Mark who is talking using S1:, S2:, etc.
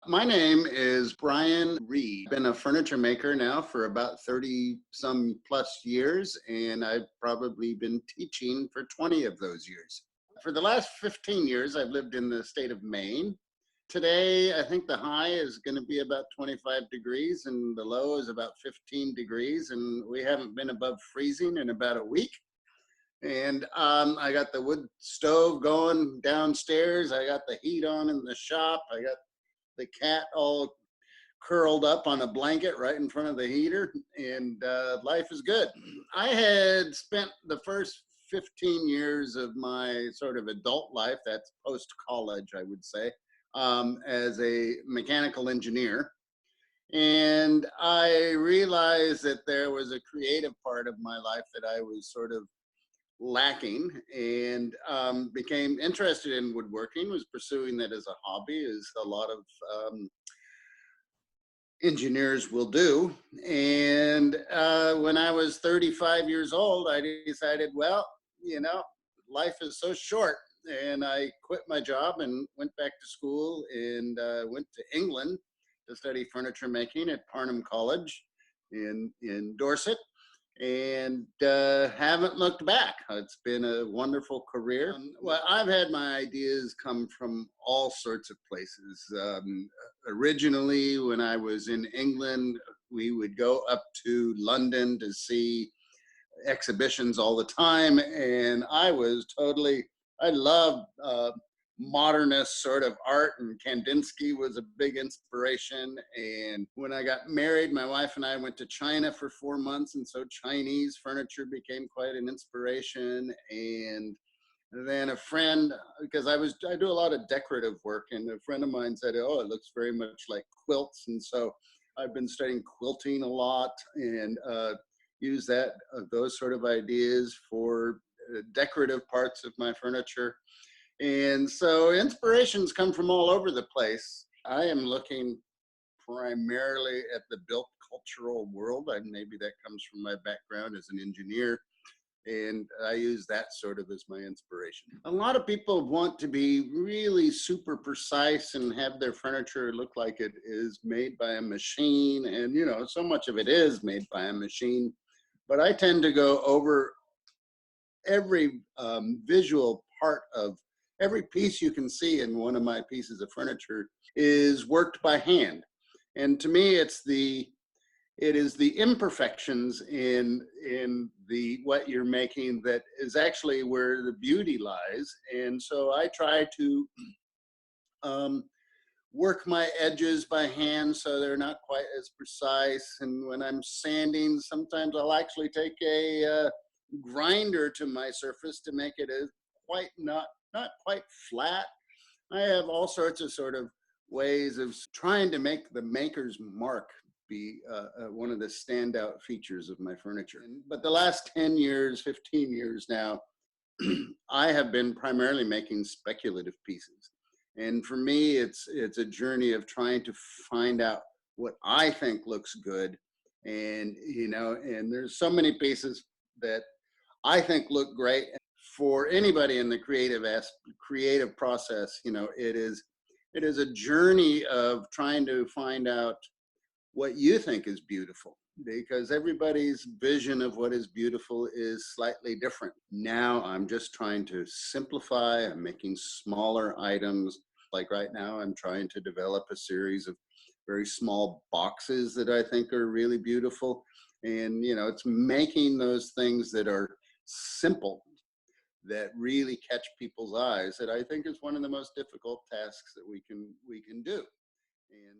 S1: My name is Brian Reid. I've been a furniture maker now for about 30 some plus years, and I've probably been teaching for 20 of those years. For the last 15 years, I've lived in the state of Maine. Today, I think the high is going to be about 25 degrees and the low is about 15 degrees, and we haven't been above freezing in about a week. And I got the wood stove going downstairs. I got the heat on in the shop. I got the cat all curled up on a blanket right in front of the heater, and life is good. I had spent the first 15 years of my sort of adult life, that's post college, I would say, as a mechanical engineer. And I realized that there was a creative part of my life that I was sort of lacking, and became interested in woodworking, was pursuing that as a hobby, as a lot of engineers will do. And when I was 35 years old, I decided, well, you know, life is so short. And I quit my job and went back to school, and went to England to study furniture making at Parnham College in Dorset, and haven't looked back. It's been a wonderful career. Well, I've had my ideas come from all sorts of places. Originally, when I was in England, we would go up to London to see exhibitions all the time, and I loved modernist sort of art, and Kandinsky was a big inspiration. And when I got married, my wife and I went to China for 4 months, and so Chinese furniture became quite an inspiration. And then a friend, because I do a lot of decorative work, and a friend of mine said, oh, it looks very much like quilts. And so I've been studying quilting a lot, and use those sort of ideas for decorative parts of my furniture. And so inspirations come from all over the place. I am looking primarily at the built cultural world, and maybe that comes from my background as an engineer. And I use that sort of as my inspiration. A lot of people want to be really super precise and have their furniture look like it is made by a machine. And, so much of it is made by a machine. But I tend to go over every visual part of every piece you can see in one of my pieces of furniture is worked by hand. And to me, it is the imperfections in the what you're making that is actually where the beauty lies. And so I try to work my edges by hand so they're not quite as precise. And when I'm sanding, sometimes I'll actually take a grinder to my surface to make it as quite not quite flat. I have all sorts of sort of ways of trying to make the maker's mark be one of the standout features of my furniture. But the last 10 years, 15 years now, I have been primarily making speculative pieces. And for me, it's a journey of trying to find out what I think looks good. And, and there's so many pieces that I think look great. For anybody in the creative process, it is a journey of trying to find out what you think is beautiful, because everybody's vision of what is beautiful is slightly different. Now I'm just trying to simplify. I'm making smaller items. Like right now, I'm trying to develop a series of very small boxes that I think are really beautiful. And, it's making those things that are simple, that really catch people's eyes, that I think is one of the most difficult tasks that we can do. And